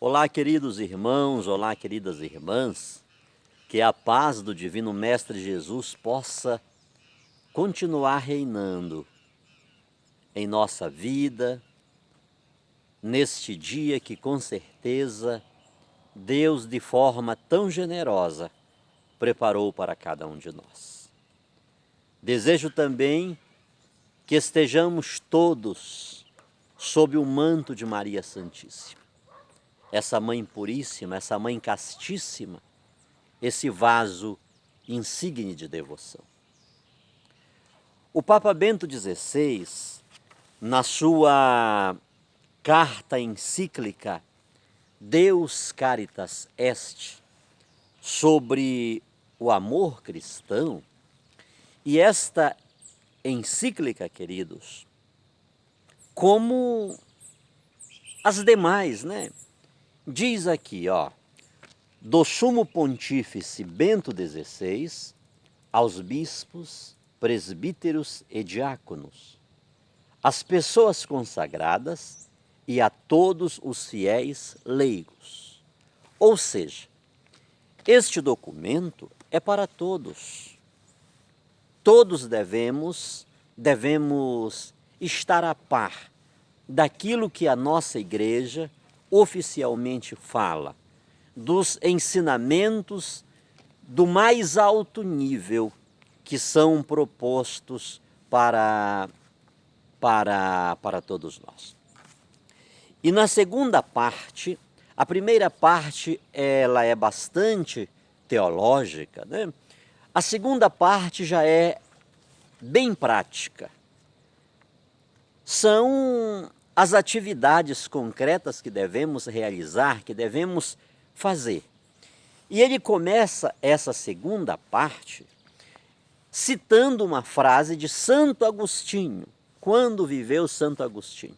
Olá, queridos irmãos, olá, queridas irmãs, que a paz do Divino Mestre Jesus possa continuar reinando em nossa vida, neste dia que com certeza Deus, de forma tão generosa, preparou para cada um de nós. Desejo também que estejamos todos sob o manto de Maria Santíssima, essa Mãe puríssima, essa Mãe castíssima, esse vaso insigne de devoção. O Papa Bento XVI, na sua carta encíclica Deus Caritas Est, sobre o amor cristão, e esta encíclica, queridos, como as demais, diz aqui, do Sumo Pontífice Bento XVI aos bispos, presbíteros e diáconos, às pessoas consagradas e a todos os fiéis leigos. Ou seja, este documento é para todos. Todos devemos estar a par daquilo que a nossa igreja oficialmente fala, dos ensinamentos do mais alto nível que são propostos para todos nós. E na segunda parte, a primeira parte ela é bastante teológica, A segunda parte já é bem prática. São as atividades concretas que devemos realizar, que devemos fazer. E ele começa essa segunda parte citando uma frase de Santo Agostinho. Quando viveu Santo Agostinho?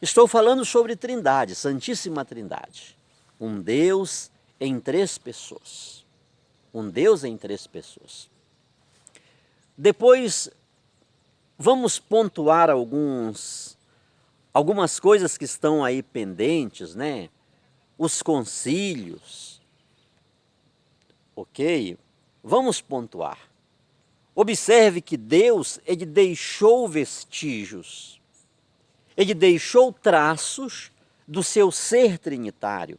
Estou falando sobre Trindade, Santíssima Trindade. Um Deus em três pessoas. Um Deus em três pessoas. Depois, vamos pontuar algumas coisas que estão aí pendentes, Os concílios. Ok? Vamos pontuar. Observe que Deus, ele deixou vestígios. Ele deixou traços do seu ser trinitário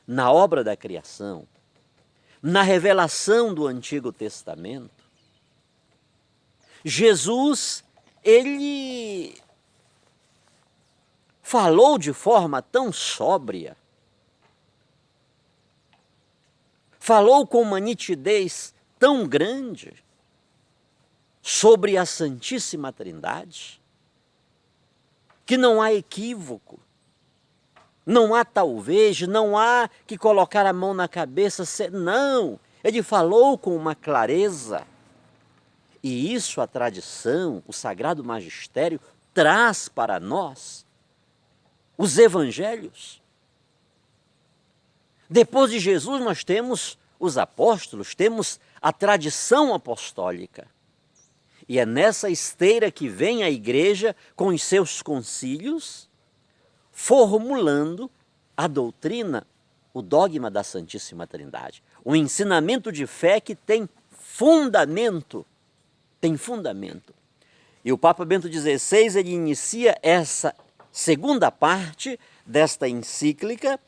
na obra da criação, na revelação do Antigo Testamento. Jesus, ele falou de forma tão sóbria, falou com uma nitidez tão grande sobre a Santíssima Trindade, que não há equívoco, não há talvez, não há que colocar a mão na cabeça, não, ele falou com uma clareza, e isso a tradição, o Sagrado Magistério traz para nós, os evangelhos. Depois de Jesus nós temos os apóstolos, temos a tradição apostólica. E é nessa esteira que vem a igreja com os seus concílios, formulando a doutrina, o dogma da Santíssima Trindade. Um ensinamento de fé que tem fundamento. Tem fundamento. E o Papa Bento XVI, ele inicia essa segunda parte desta encíclica,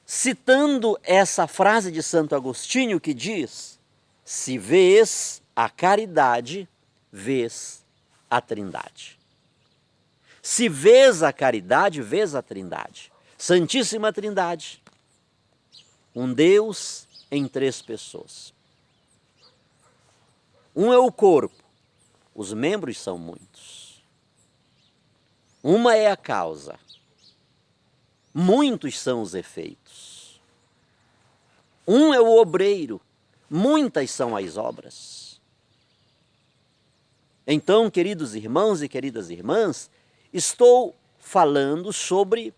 citando essa frase de Santo Agostinho que diz: se vês a caridade, vês a Trindade. Se vês a caridade, vês a Trindade. Santíssima Trindade, um Deus em três pessoas. Um é o corpo, os membros são muitos. Uma é a causa, muitos são os efeitos. Um é o obreiro, muitas são as obras. Então, queridos irmãos e queridas irmãs, estou falando sobre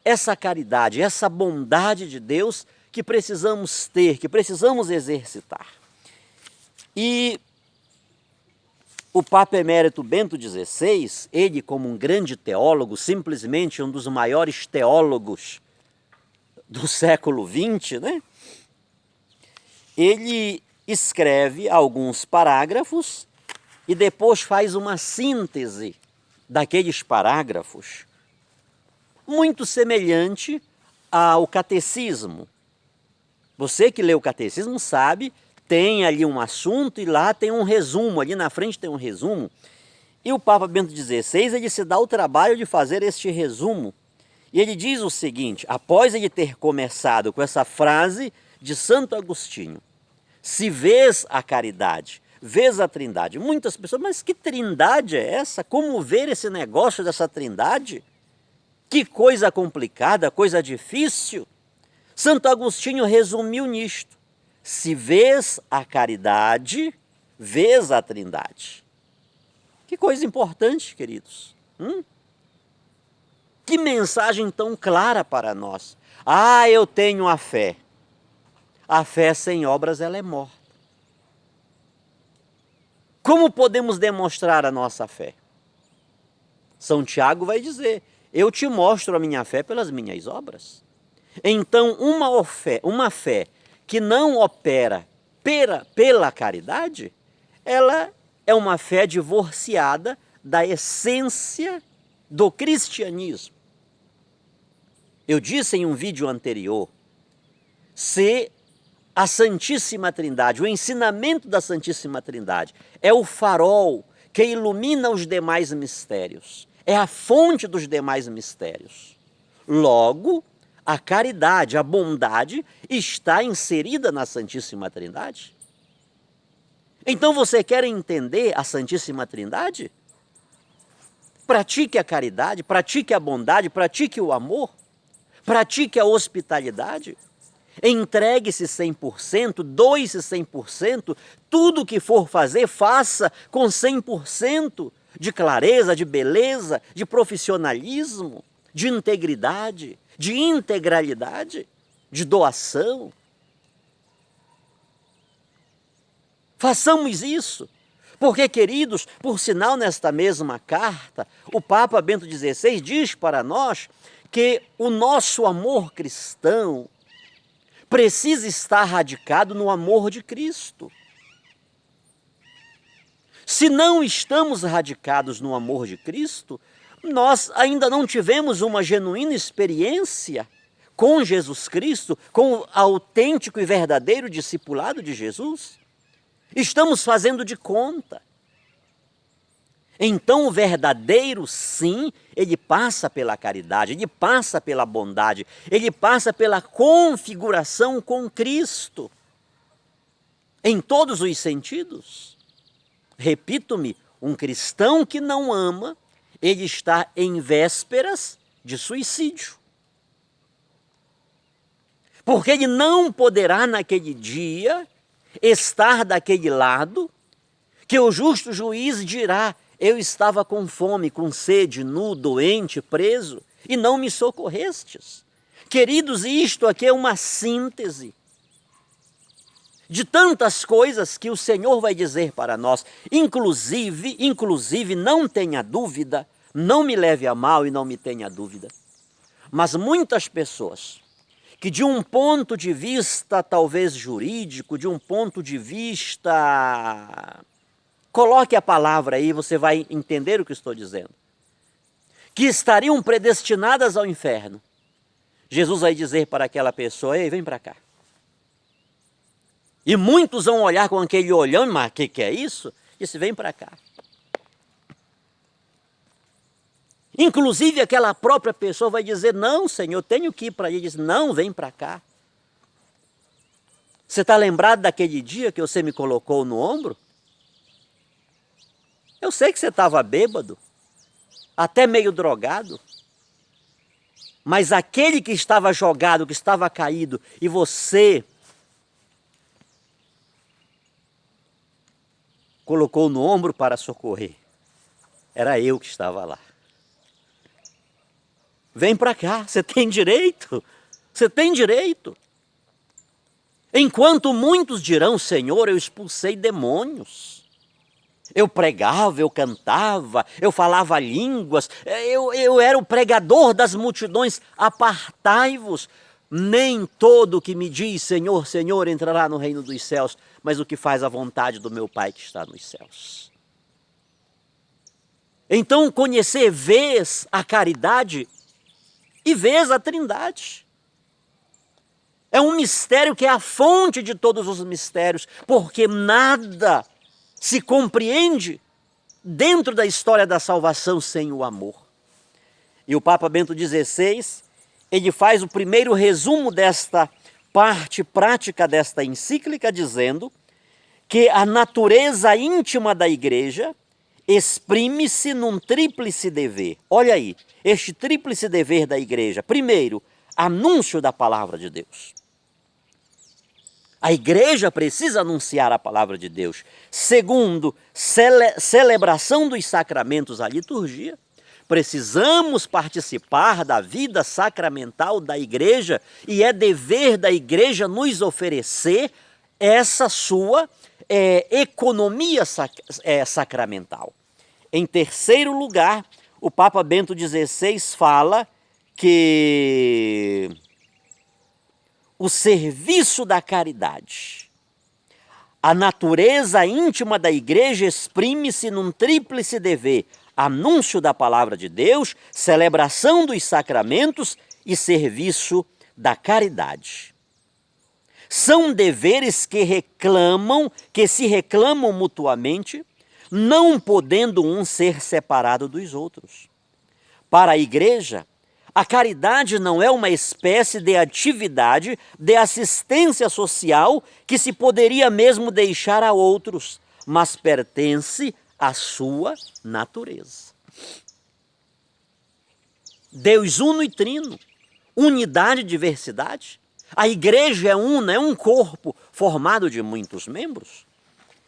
essa caridade, essa bondade de Deus que precisamos ter, que precisamos exercitar. E o Papa Emérito Bento XVI, ele como um grande teólogo, simplesmente um dos maiores teólogos do século XX, né? Ele escreve alguns parágrafos e depois faz uma síntese daqueles parágrafos, muito semelhante ao catecismo. Você que lê o catecismo sabe, tem ali um assunto e lá tem um resumo, ali na frente tem um resumo. E o Papa Bento XVI, ele se dá o trabalho de fazer este resumo. E ele diz o seguinte, após ele ter começado com essa frase de Santo Agostinho: se vês a caridade, vês a trindade. Muitas pessoas, mas que trindade é essa? Como ver esse negócio dessa trindade? Que coisa complicada, coisa difícil. Santo Agostinho resumiu nisto: se vês a caridade, vês a trindade. Que coisa importante, queridos. Que mensagem tão clara para nós. Ah, eu tenho a fé. A fé sem obras, ela é morta. Como podemos demonstrar a nossa fé? São Tiago vai dizer: eu te mostro a minha fé pelas minhas obras. Então, uma fé que não opera pela caridade, ela é uma fé divorciada da essência do cristianismo. Eu disse em um vídeo anterior, se a Santíssima Trindade, o ensinamento da Santíssima Trindade é o farol que ilumina os demais mistérios, é a fonte dos demais mistérios. Logo, a caridade, a bondade está inserida na Santíssima Trindade. Então você quer entender a Santíssima Trindade? Pratique a caridade, pratique a bondade, pratique o amor, pratique a hospitalidade. Entregue-se 100%, doe-se 100%, tudo que for fazer, faça com 100% de clareza, de beleza, de profissionalismo, de integridade, de integralidade, de doação. Façamos isso, porque, queridos, por sinal, nesta mesma carta, o Papa Bento XVI diz para nós que o nosso amor cristão precisa estar radicado no amor de Cristo. Se não estamos radicados no amor de Cristo, nós ainda não tivemos uma genuína experiência com Jesus Cristo, com o autêntico e verdadeiro discipulado de Jesus. Estamos fazendo de conta. Então o verdadeiro sim, ele passa pela caridade, ele passa pela bondade, ele passa pela configuração com Cristo. Em todos os sentidos. Repito-me, um cristão que não ama, ele está em vésperas de suicídio. Porque ele não poderá naquele dia estar daquele lado que o justo juiz dirá: eu estava com fome, com sede, nu, doente, preso, e não me socorrestes. Queridos, isto aqui é uma síntese de tantas coisas que o Senhor vai dizer para nós. Inclusive, não tenha dúvida, não me leve a mal e não me tenha dúvida. Mas muitas pessoas que de um ponto de vista talvez jurídico, de um ponto de vista... Coloque a palavra aí, você vai entender o que estou dizendo. Que estariam predestinadas ao inferno. Jesus vai dizer para aquela pessoa: ei, vem para cá. E muitos vão olhar com aquele olhão: mas o que é isso? Disse: vem para cá. Inclusive aquela própria pessoa vai dizer: não, Senhor, eu tenho que ir para ele. Diz: não, vem para cá. Você está lembrado daquele dia que você me colocou no ombro? Eu sei que você estava bêbado, até meio drogado, mas aquele que estava jogado, que estava caído, e você colocou no ombro para socorrer, era eu que estava lá. Vem para cá, você tem direito, você tem direito. Enquanto muitos dirão: Senhor, eu expulsei demônios. Eu pregava, eu cantava, eu falava línguas, eu era o pregador das multidões. Apartai-vos, Nem todo que me diz Senhor, Senhor entrará no reino dos céus, mas o que faz a vontade do meu Pai que está nos céus. Então, conhecer vez a caridade e vez a Trindade. É um mistério que é a fonte de todos os mistérios, porque nada se compreende dentro da história da salvação sem o amor. E o Papa Bento XVI, ele faz o primeiro resumo desta parte prática desta encíclica, dizendo que a natureza íntima da Igreja exprime-se num tríplice dever. Olha aí, este tríplice dever da Igreja. Primeiro, anúncio da palavra de Deus. A Igreja precisa anunciar a palavra de Deus. Segundo, celebração dos sacramentos, a liturgia. Precisamos participar da vida sacramental da Igreja e é dever da Igreja nos oferecer essa sua economia sacramental. Em terceiro lugar, o Papa Bento XVI fala que o serviço da caridade. A natureza íntima da Igreja exprime-se num tríplice dever: anúncio da palavra de Deus, celebração dos sacramentos e serviço da caridade. São deveres que se reclamam mutuamente, não podendo um ser separado dos outros. Para a Igreja, a caridade não é uma espécie de atividade de assistência social que se poderia mesmo deixar a outros, mas pertence à sua natureza. Deus uno e trino, unidade e diversidade. A Igreja é una, é um corpo formado de muitos membros.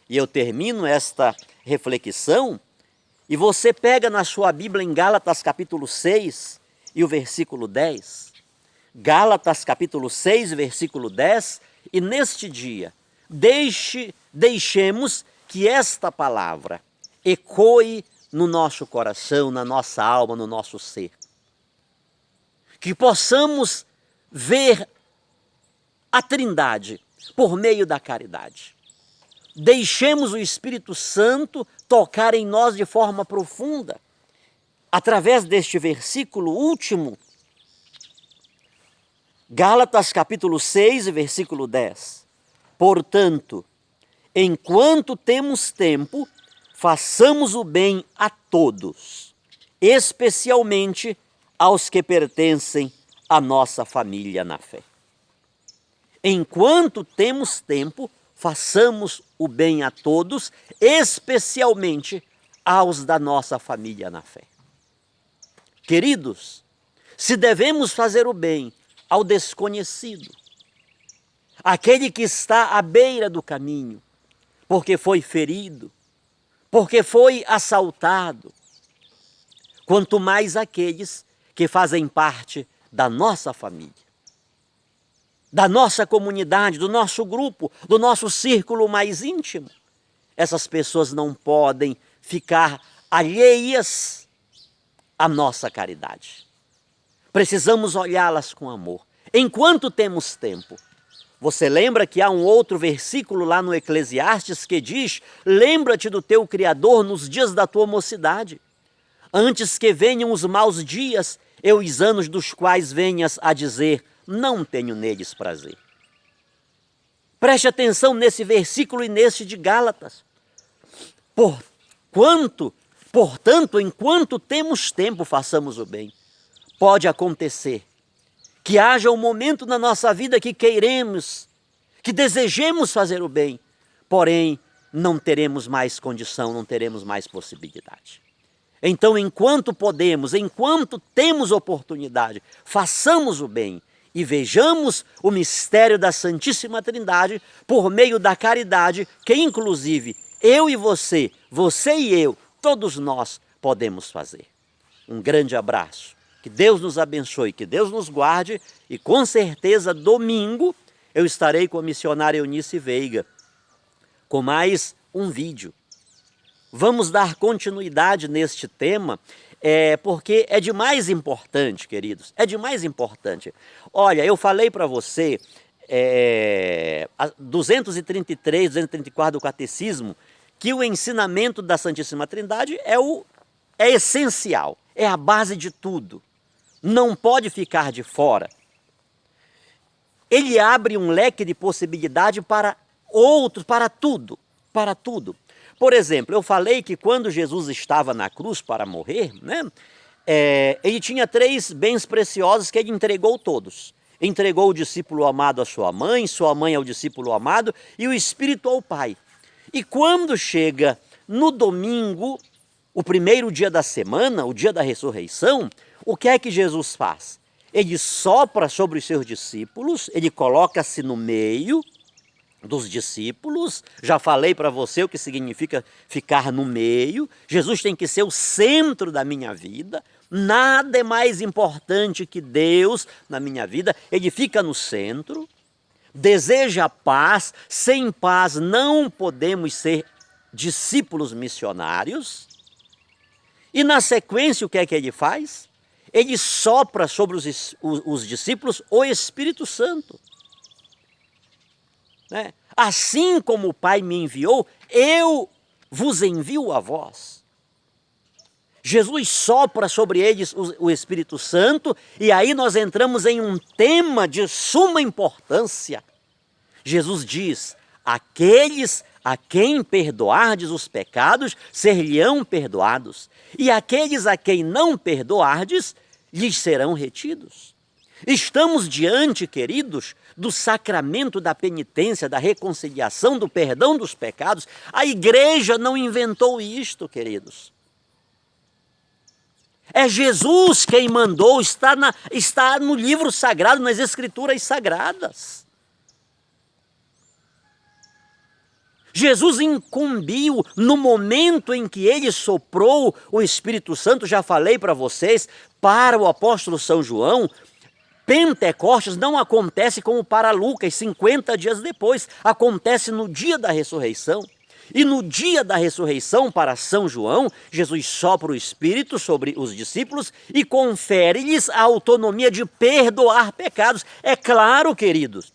E eu termino esta reflexão e você pega na sua Bíblia em Gálatas capítulo 6 e o versículo 10. Gálatas capítulo 6, versículo 10. E neste dia, deixemos que esta palavra ecoe no nosso coração, na nossa alma, no nosso ser. Que possamos ver a Trindade por meio da caridade. Deixemos o Espírito Santo tocar em nós de forma profunda. Através deste versículo último, Gálatas capítulo 6, versículo 10. Portanto, enquanto temos tempo, façamos o bem a todos, especialmente aos que pertencem à nossa família na fé. Enquanto temos tempo, façamos o bem a todos, especialmente aos da nossa família na fé. Queridos, se devemos fazer o bem ao desconhecido, aquele que está à beira do caminho, porque foi ferido, porque foi assaltado, quanto mais aqueles que fazem parte da nossa família, da nossa comunidade, do nosso grupo, do nosso círculo mais íntimo. Essas pessoas não podem ficar alheias à nossa caridade. Precisamos olhá-las com amor, enquanto temos tempo. Você lembra que há um outro versículo lá no Eclesiastes que diz: lembra-te do teu Criador nos dias da tua mocidade, antes que venham os maus dias e os anos dos quais venhas a dizer: não tenho neles prazer. Preste atenção nesse versículo e nesse de Gálatas. Portanto, enquanto temos tempo, façamos o bem. Pode acontecer que haja um momento na nossa vida que queiremos, que desejemos fazer o bem, porém não teremos mais condição, não teremos mais possibilidade. Então, enquanto podemos, enquanto temos oportunidade, façamos o bem e vejamos o mistério da Santíssima Trindade por meio da caridade que, inclusive, eu e você e eu, todos nós podemos fazer. Um grande abraço. Que Deus nos abençoe, que Deus nos guarde e com certeza domingo eu estarei com a missionária Eunice Veiga com mais um vídeo. Vamos dar continuidade neste tema porque é de mais importante, queridos, é de mais importante. Olha, eu falei para você, 233, 234 do Catecismo, que o ensinamento da Santíssima Trindade é essencial, é a base de tudo, não pode ficar de fora. Ele abre um leque de possibilidade para outros, para tudo, para tudo. Por exemplo, eu falei que quando Jesus estava na cruz para morrer, né, ele tinha 3 bens preciosos que ele entregou todos. Entregou o discípulo amado à sua mãe ao discípulo amado e o Espírito ao Pai. E quando chega no domingo, o primeiro dia da semana, o dia da ressurreição, o que é que Jesus faz? Ele sopra sobre os seus discípulos, ele coloca-se no meio dos discípulos. Já falei para você o que significa ficar no meio. Jesus tem que ser o centro da minha vida. Nada é mais importante que Deus na minha vida. Ele fica no centro, deseja paz. Sem paz não podemos ser discípulos missionários. E na sequência, o que é que ele faz? Ele sopra sobre os discípulos o Espírito Santo. Né? Assim como o Pai me enviou, eu vos envio a vós. Jesus sopra sobre eles o Espírito Santo, e aí nós entramos em um tema de suma importância. Jesus diz: aqueles a quem perdoardes os pecados, ser-lhe-ão perdoados, e aqueles a quem não perdoardes, lhes serão retidos. Estamos diante, queridos, do sacramento da penitência, da reconciliação, do perdão dos pecados. A igreja não inventou isto, queridos. É Jesus quem mandou, está no livro sagrado, nas escrituras sagradas. Jesus incumbiu no momento em que ele soprou o Espírito Santo, já falei para vocês, para o apóstolo São João. Pentecostes não acontece como para Lucas, 50 dias depois, acontece no dia da ressurreição. E no dia da ressurreição, para São João, Jesus sopra o Espírito sobre os discípulos e confere-lhes a autonomia de perdoar pecados. É claro, queridos,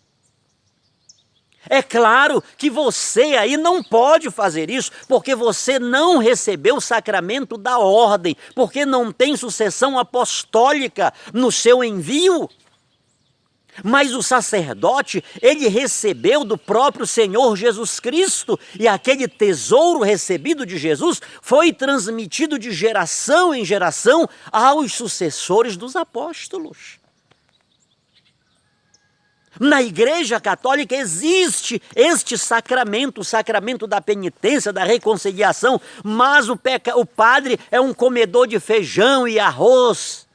é claro que você aí não pode fazer isso, porque você não recebeu o sacramento da ordem, porque não tem sucessão apostólica no seu envio. Mas o sacerdote, ele recebeu do próprio Senhor Jesus Cristo, e aquele tesouro recebido de Jesus foi transmitido de geração em geração aos sucessores dos apóstolos. Na Igreja Católica existe este sacramento, o sacramento da penitência, da reconciliação, mas o padre é um comedor de feijão e arroz.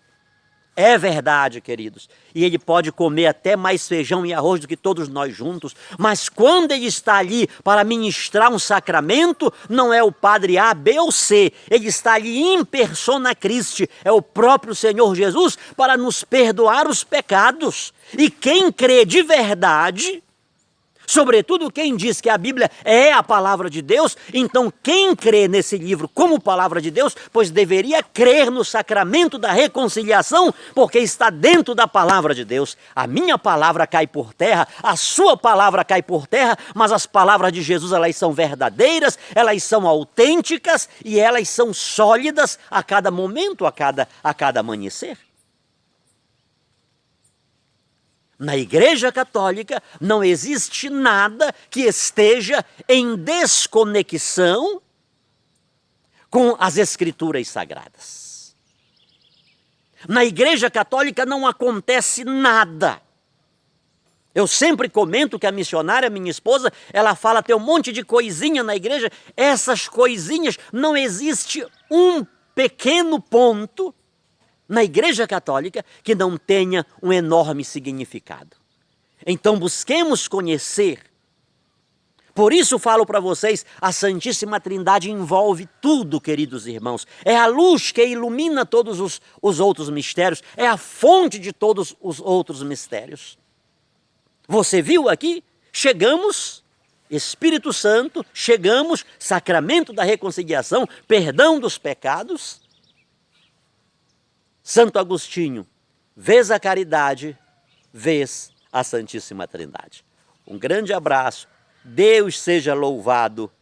É verdade, queridos, e ele pode comer até mais feijão e arroz do que todos nós juntos, mas quando ele está ali para ministrar um sacramento, não é o padre A, B ou C, ele está ali in persona Christi, é o próprio Senhor Jesus para nos perdoar os pecados. E quem crê de verdade, sobretudo quem diz que a Bíblia é a palavra de Deus, então quem crê nesse livro como palavra de Deus, pois deveria crer no sacramento da reconciliação, porque está dentro da palavra de Deus. A minha palavra cai por terra, a sua palavra cai por terra, mas as palavras de Jesus, elas são verdadeiras, elas são autênticas e elas são sólidas a cada momento, a cada amanhecer. Na Igreja Católica não existe nada que esteja em desconexão com as Escrituras Sagradas. Na Igreja Católica não acontece nada. Eu sempre comento que a missionária, minha esposa, ela fala, tem um monte de coisinha na igreja. Essas coisinhas, não existe um pequeno ponto na Igreja Católica que não tenha um enorme significado. Então busquemos conhecer. Por isso falo para vocês, a Santíssima Trindade envolve tudo, queridos irmãos. É a luz que ilumina todos os outros mistérios, é a fonte de todos os outros mistérios. Você viu aqui? Chegamos, Espírito Santo, chegamos, sacramento da reconciliação, perdão dos pecados. Santo Agostinho, vês a caridade, vês a Santíssima Trindade. Um grande abraço, Deus seja louvado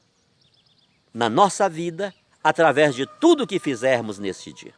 na nossa vida, através de tudo que fizermos neste dia.